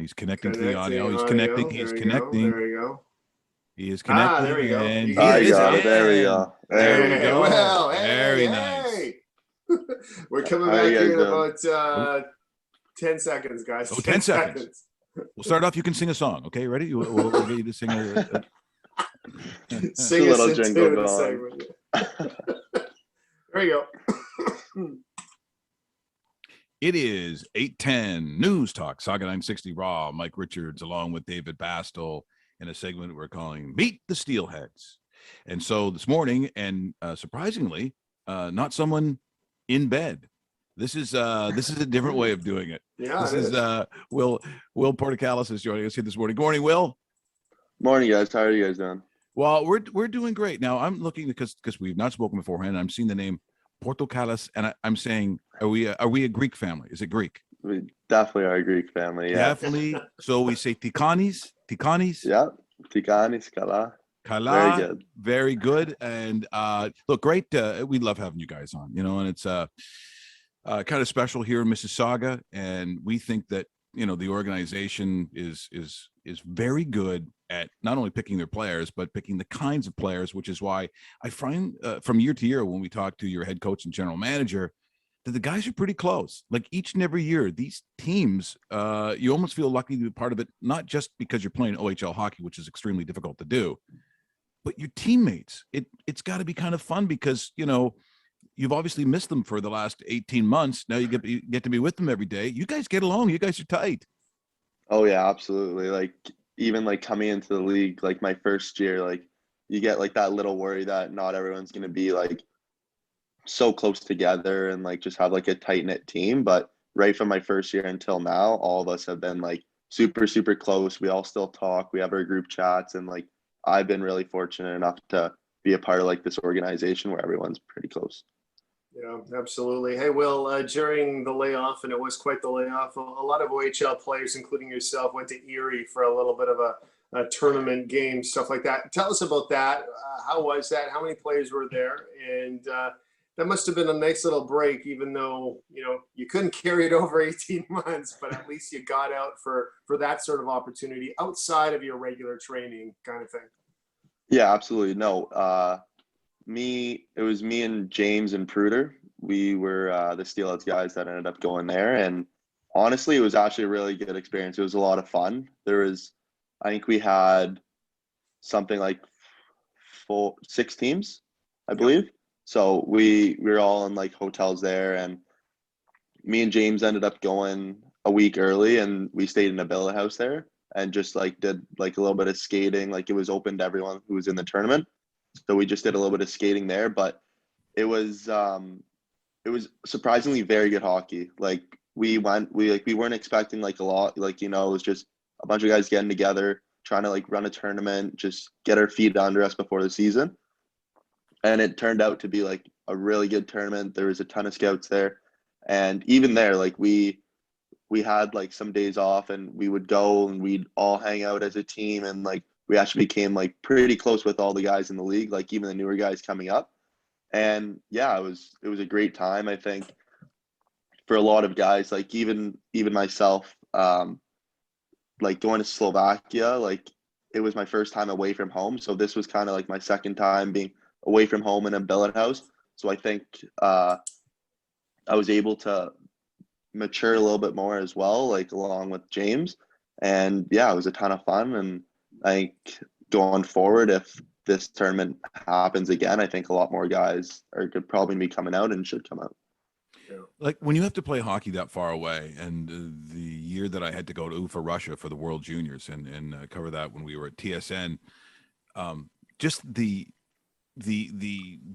he's connecting to the audio. He's connecting. He's connecting. There you go. He is connecting. There we go. And there we go. There we go. Well, very nice. We're coming back here in about 10 seconds, guys. Oh, 10 seconds. We'll start off. You can sing a song. Okay, ready? We'll get you to sing sing a little jingle segment. There you go. It is 8:10 Newstalk Sauga 960 Raw. Mike Richards along with David Bastl in a segment we're calling Meet the Steelheads. And so this morning, and surprisingly, not someone in bed. This is a different way of doing it. Yeah, this is Will Portokalis is joining us here this morning. Good morning, Will. Morning, guys. How are you guys doing? Well, we're doing great. Now I'm looking because we've not spoken beforehand. I'm seeing the name Portokalis, and I'm saying, are we a Greek family? Is it Greek? We definitely are a Greek family. Yeah. Definitely. So we say Tikanis. Yeah, Tikanis, Kala. Very good. Very good. And look, great. We love having you guys on. And it's kind of special here in Mississauga, and we think that the organization is very good at not only picking their players but picking the kinds of players, which is why I find from year to year when we talk to your head coach and general manager that the guys are pretty close. Like each and every year, these teams, you almost feel lucky to be part of it, not just because you're playing OHL hockey, which is extremely difficult to do, but your teammates. It's got to be kind of fun because you've obviously missed them for the last 18 months. Now you get to be with them every day. You guys get along. You guys are tight. Oh yeah, absolutely. Like even like coming into the league, like my first year, like you get like that little worry that not everyone's going to be like so close together and like just have like a tight knit team. But right from my first year until now, all of us have been like super, super close. We all still talk. We have our group chats, and like I've been really fortunate enough to be a part of like this organization where everyone's pretty close. Yeah, absolutely. Hey, Will, during the layoff, and it was quite the layoff, a lot of OHL players, including yourself, went to Erie for a little bit of a tournament game, stuff like that. Tell us about that. How was that? How many players were there? And that must have been a nice little break, even though, you couldn't carry it over 18 months, but at least you got out for that sort of opportunity outside of your regular training kind of thing. Yeah, absolutely. No, it was me and James and Pruder. We were the Steelheads guys that ended up going there. And honestly, it was actually a really good experience. It was a lot of fun. I think we had something like 6 teams, I believe. So we were all in like hotels there, and me and James ended up going a week early, and we stayed in a billet house there and just like did like a little bit of skating. Like it was open to everyone who was in the tournament. So we just did a little bit of skating there, but it was surprisingly very good hockey. Like we weren't expecting like a lot, like, it was just a bunch of guys getting together, trying to like run a tournament, just get our feet under us before the season. And it turned out to be like a really good tournament. There was a ton of scouts there. And even there, like we had like some days off, and we would go and we'd all hang out as a team, and like we actually became like pretty close with all the guys in the league, like even the newer guys coming up. And yeah, it was a great time. I think for a lot of guys, like even myself, like going to Slovakia, like it was my first time away from home. So this was kind of like my second time being away from home in a billet house. So I think I was able to mature a little bit more as well, like along with James. And yeah, it was a ton of fun. And I think going forward, if this tournament happens again, I think a lot more guys could probably be coming out and should come out. Like when you have to play hockey that far away, and the year that I had to go to Ufa, Russia for the World Juniors and cover that when we were at TSN, just the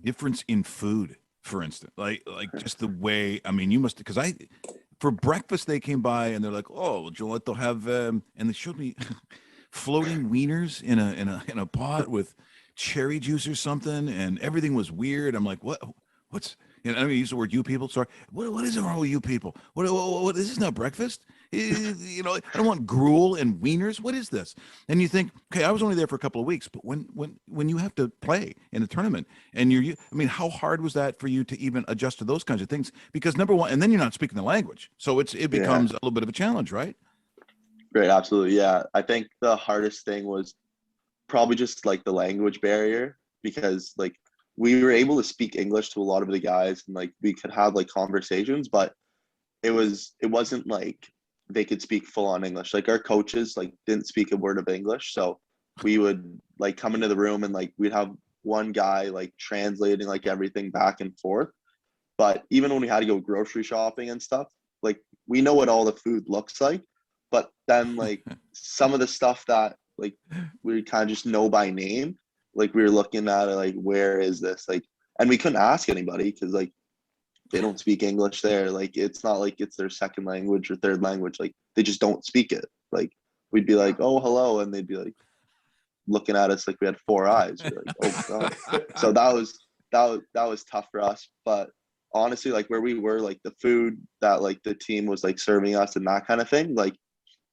difference in food, for instance, like just the way, I mean, you must, because for breakfast they came by and they're like, oh, would you like to have, and they showed me floating wieners in a pot with cherry juice or something, and everything was weird. I'm like, what's, I mean, I use the word "you people." Sorry, what is wrong with you people? What this is not breakfast. I don't want gruel and wieners. What is this? And you think, okay, I was only there for a couple of weeks, but when you have to play in a tournament, and I mean, how hard was that for you to even adjust to those kinds of things? Because number one, and then you're not speaking the language, so it becomes a little bit of a challenge, right? Great, absolutely. Yeah. I think the hardest thing was probably just like the language barrier because like we were able to speak English to a lot of the guys and like we could have like conversations, but it wasn't like they could speak full on English. Like our coaches like didn't speak a word of English. So we would like come into the room and like we'd have one guy like translating like everything back and forth. But even when we had to go grocery shopping and stuff, like we know what all the food looks like, but then like some of the stuff that like we kind of just know by name, like we were looking at it like, where is this? Like, and we couldn't ask anybody because like they don't speak English there. Like it's not like it's their second language or third language. Like they just don't speak it. Like we'd be like, oh, hello. And they'd be like looking at us like we had four eyes. We're like, oh God. So that was tough for us. But honestly, like where we were, like the food that like the team was like serving us and that kind of thing, like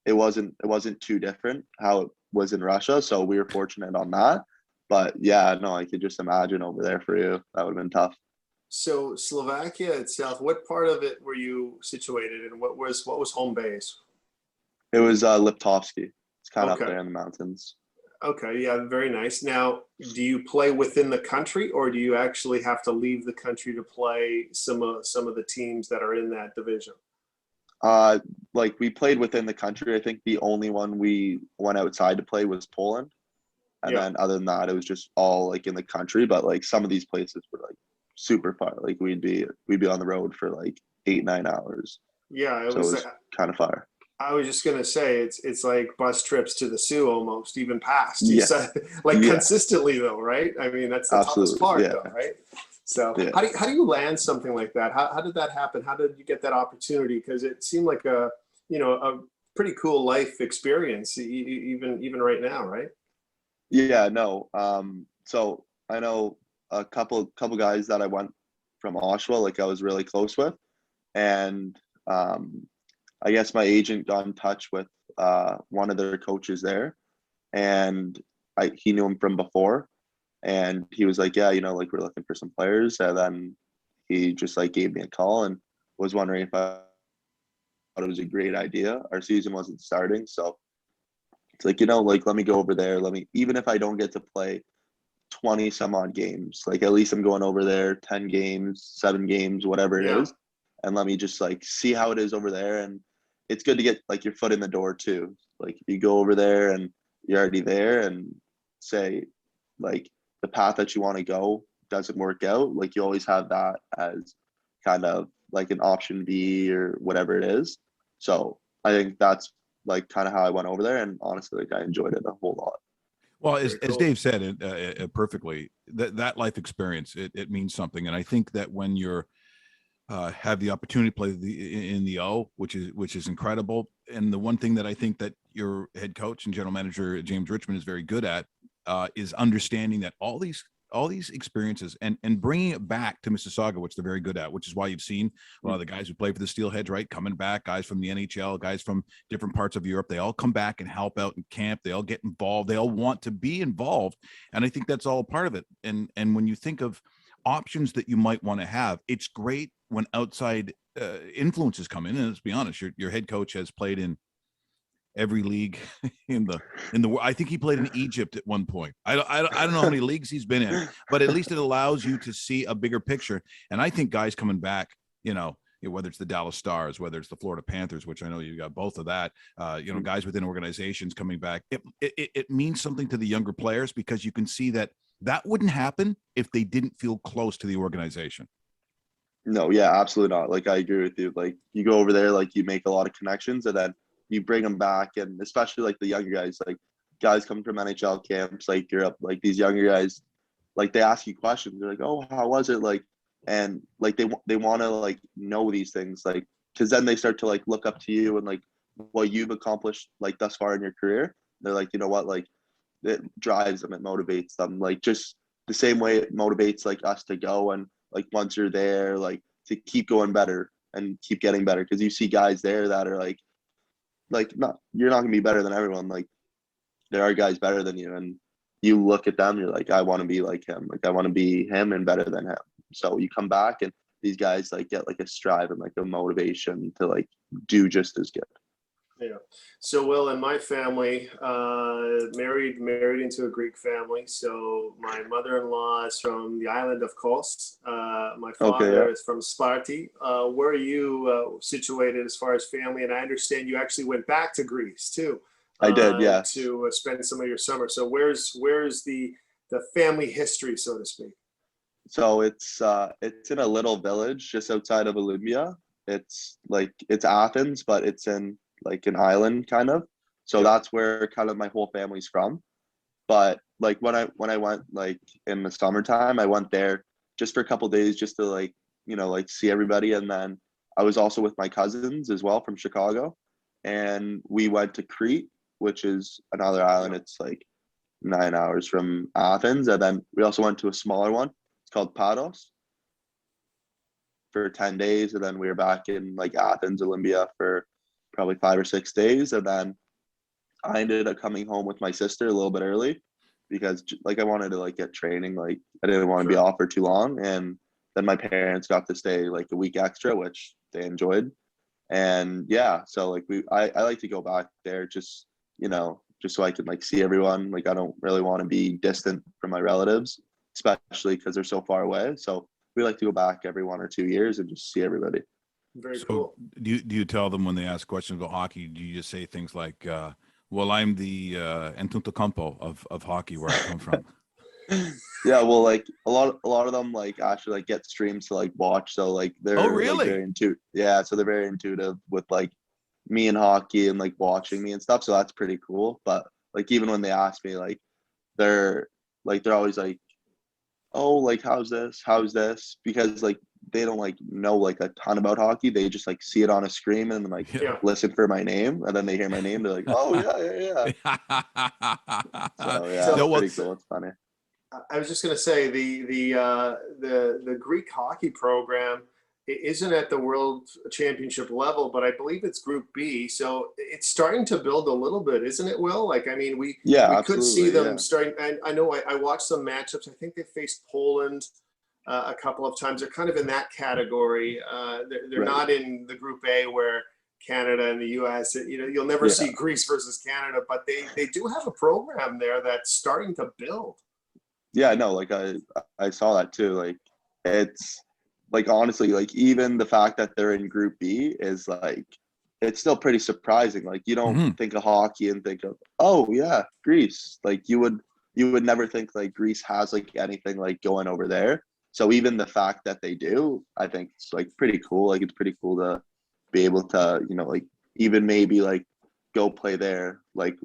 it wasn't too different how it was in Russia. So we were fortunate on that. But yeah, no, I could just imagine over there for you. That would have been tough. So Slovakia itself, what part of it were you situated in? What was home base? It was Liptovsky. It's kind of up Okay. there in the mountains. Okay, yeah, very nice. Now, do you play within the country, or do you actually have to leave the country to play some of the teams that are in that division? Uh, like we played within the country. I think the only one we went outside to play was Poland, and Yeah, then other than that, it was just all like in the country. But like some of these places were like super far. Like we'd be on the road for like 8-9 hours. yeah. It So it was. was kind of far. I was just gonna say it's like bus trips to the Sioux almost, even past. You Yeah, said like yeah, consistently though, right? I mean, that's the toughest absolutely. part Yeah, though, right? So yeah. how do you land something like that? How did that happen? How did you get that opportunity? Because it seemed like a pretty cool life experience, even right now, right? Yeah, no. So I know a couple guys that I went from Oshawa, like I was really close with, and I guess my agent got in touch with one of their coaches there, and he knew him from before, and he was like, yeah, like we're looking for some players, and then he just like gave me a call and was wondering if I thought it was a great idea. Our season wasn't starting, so it's like like let me go over there. Let me even if I don't get to play 20 some odd games. Like at least I'm going over there 10 games, 7 games, whatever it Yeah. is. And let me just like see how it is over there. And it's good to get like your foot in the door too. Like if you go over there and you're already there and say like the path that you want to go doesn't work out, like you always have that as kind of like an option B or whatever it is. So I think that's like kind of how I went over there. And honestly, like I enjoyed it a whole lot. Well, Very as cool. Dave said it perfectly, that life experience it means something, and I think that when you're have the opportunity to play in the O, which is incredible, and the one thing that I think that your head coach and general manager James Richmond is very good at is understanding that all these experiences and bringing it back to Mississauga, which they're very good at, which is why you've seen a lot of the guys who play for the Steelheads, right, coming back, guys from the NHL, guys from different parts of Europe, they all come back and help out in camp. They all get involved. They all want to be involved. And I think that's all part of it. And when you think of options that you might want to have, it's great when outside influences come in. And let's be honest, your head coach has played in every league in the world. I think he played in Egypt at one point. I don't know how many leagues he's been in, but at least it allows you to see a bigger picture. And I think guys coming back, whether it's the Dallas Stars, whether it's the Florida Panthers, which I know you got both of that, guys within organizations coming back, it means something to the younger players because you can see that wouldn't happen if they didn't feel close to the organization. No, yeah, absolutely not. Like I agree with you. Like you go over there, like you make a lot of connections, and then you bring them back, and especially like the younger guys, like guys coming from NHL camps, like Europe, like these younger guys, like they ask you questions. They're like, "Oh, how was it?" Like, and like they want to like know these things, like because then they start to like look up to you and like what you've accomplished like thus far in your career. They're like, you know what, like it drives them, it motivates them, like just the same way it motivates like us to go and like once you're there, like to keep going better and keep getting better because you see guys there that are like not you're not gonna be better than everyone. Like there are guys better than you, and you look at them, you're like, I want to be like him. Like I want to be him and better than him. So you come back, and these guys like get like a strive and like a motivation to like do just as good. Yeah. So, Will, in my family, married into a Greek family. So my mother-in-law is from the island of Kos. My Okay, father yeah. is from Sparti. Where are you situated as far as family? And I understand you actually went back to Greece too, I did, yes. to spend some of your summer. So where's the family history, so to speak? So it's in a little village just outside of Olympia. It's Athens, but it's in like an island kind of. So Yeah. that's where kind of my whole family's from. But like when I went like in the summertime, I went there just for a couple days just to like, like see everybody. And then I was also with my cousins as well from Chicago. And we went to Crete, which is another island. It's like 9 hours from Athens. And then we also went to a smaller one. It's called Pados for 10 days. And then we were back in like Athens, Olympia for probably 5 or 6 days. And then I ended up coming home with my sister a little bit early because like I wanted to like get training. Like I didn't want to be Sure. off for too long. And then my parents got to stay like a week extra, which they enjoyed. And yeah, so like I like to go back there just so I can like see everyone. Like I don't really want to be distant from my relatives, especially because they're so far away. So we like to go back every 1 or 2 years and just see everybody. Very So cool. do you tell them when they ask questions about hockey, do you just say things like, well, I'm the Antetokounmpo of hockey where I come from? Yeah, well, like a lot of them like actually like get streams to like watch, so like Oh, they're like really? very intuitive. Yeah, so they're very intuitive with like me and hockey and like watching me and stuff. So that's pretty cool. But like even when they ask me, like they're they're always like, oh, like how's this, because like they don't like know like a ton about hockey. They just like see it on a screen and like Yeah. Yeah. listen for my name, and then they hear my name, they're like, oh yeah. So yeah, No, it's So well, pretty cool. It's funny. I was just going to say the Greek hockey program isn't at the World Championship level, but I believe it's Group B. So it's starting to build a little bit, isn't it, Will? Like, I mean, Yeah, we could see absolutely. them Yeah. starting. And I know I watched some matchups. I think they faced Poland a couple of times. They're kind of in that category. They're Right. not in the Group A where Canada and the U.S. You'll never Yeah. see Greece versus Canada, but they do have a program there that's starting to build. Yeah, no, like I saw that too. Like it's like honestly, like even the fact that they're in Group B is like it's still pretty surprising. Like you don't Mhm. think of hockey and think of, oh yeah, Greece. Like you would never think like Greece has like anything like going over there. So even the fact that they do, I think it's like pretty cool. Like it's pretty cool to be able to, like even maybe like go play there like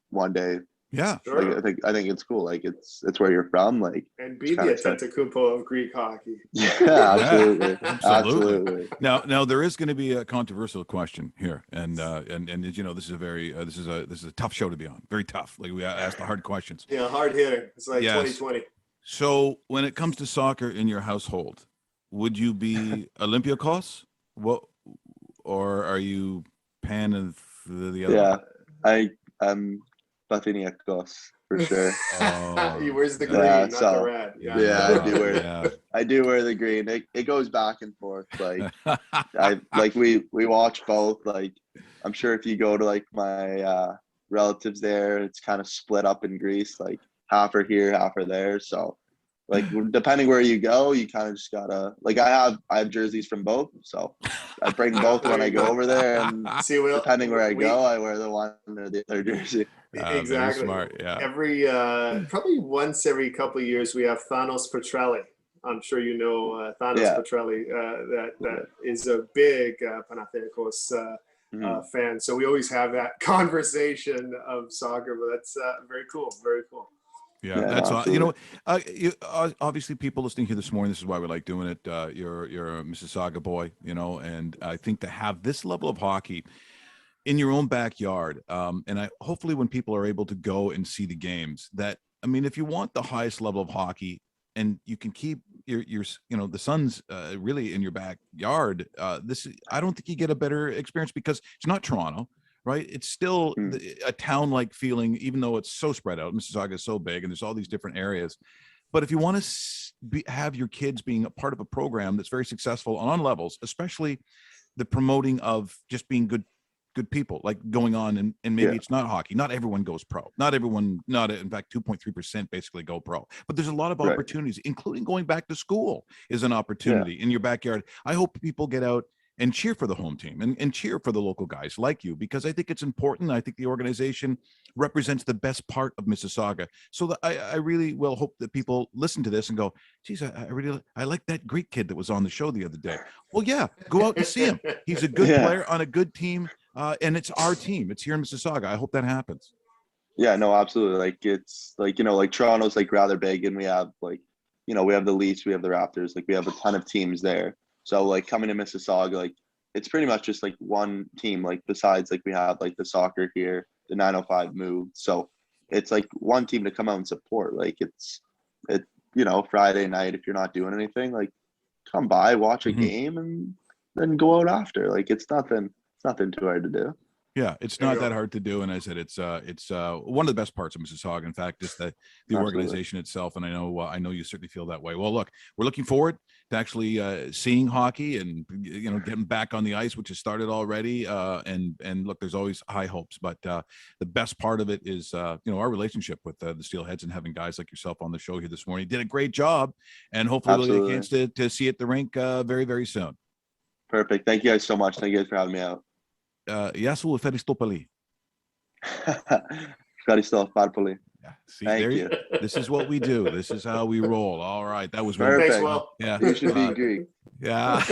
one day. Yeah. Like I Sure. think I think it's cool. Like it's where you're from. Like And it's be the kind of sick. Antetokounmpo of Greek hockey. Yeah, Yeah, absolutely, absolutely. absolutely. Now there is going to be a controversial question here, and as you know, this is a very this is a tough show to be on. Very tough. Like we ask the hard questions. Yeah, hard hitting. It's like Yes. 2020. So when it comes to soccer in your household, would you be Olympiacos? What, or are you pan of the other one? Yeah, I'm Panathinaikos for sure. He Oh, wears the yeah, Yeah, green, not the so red. Yeah. yeah, I yeah, do wear yeah. I do wear the green. It goes back and forth. Like I like we watch both. Like I'm sure if you go to like my relatives there, it's kind of split up in Greece. Like half are here, half are there. So like depending where you go, you kind of just gotta like I have jerseys from both, so I bring both There when I you go go. over there, and See, Will, depending where I go, we I wear the one or the other jersey. Very exactly smart. Yeah. every probably once every couple of years we have Thanos Petrelli. I'm sure you know Thanos Yeah. Petrelli. That is a big Panathinaikos Mhm. fan. So we always have that conversation of soccer. But that's very cool. Very cool. Yeah, Yeah, no, that's all. absolutely. Obviously, people listening here this morning. This is why we like doing it. You're a Mississauga boy, and I think to have this level of hockey in your own backyard, and I hopefully when people are able to go and see the games, that I mean, if you want the highest level of hockey, and you can keep your the Suns really in your backyard, I don't think you get a better experience because it's not Toronto. Right, it's still Mm. a town-like feeling, even though it's so spread out. Mississauga is so big, and there's all these different areas. But if you want to have your kids being a part of a program that's very successful on levels, especially the promoting of just being good good people like going on, and maybe Yeah. it's not hockey. Not everyone goes pro. Not everyone, in fact, 2.3% basically go pro. But there's a lot of Right. opportunities, including going back to school is an opportunity in your backyard. I hope people get out and cheer for the home team and cheer for the local guys like you, because I think it's important. I think the organization represents the best part of Mississauga. So that I really will hope that people listen to this and go, geez, I like that Greek kid that was on the show the other day. Well, yeah, go out and see him. He's a good player on a good team. And it's our team. It's here in Mississauga. I hope that happens. Yeah, no, absolutely. Like it's like, like Toronto's like rather big, and we have like, we have the Leafs, we have the Raptors, like we have a ton of teams there. So like coming to Mississauga, like it's pretty much just like one team, like besides like we have like the soccer here, the 905 move. So it's like one team to come out and support. Like Friday night, if you're not doing anything, like come by, watch a game, and then go out after. Like it's nothing too hard to do. Yeah, it's not that hard to do, and I said it's one of the best parts of Mississauga. In fact, is the organization itself, and I know you certainly feel that way. Well, look, we're looking forward to actually seeing hockey and getting back on the ice, which has started already. And look, there's always high hopes, but the best part of it is our relationship with the Steelheads and having guys like yourself on the show here this morning. You did a great job, and hopefully we'll get a chance to see you at the rink very, very soon. Perfect. Thank you guys so much. Thank you guys for having me out. Yasu Feristopoli. Feristopoli. Yeah. See, thank you. This is what we do. This is how we roll. All right. That was perfect. Thanks, Will. Yeah. You should be Greek. Yeah.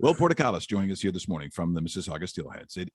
Will Portokalis joining us here this morning from the Mississauga Steelheads. It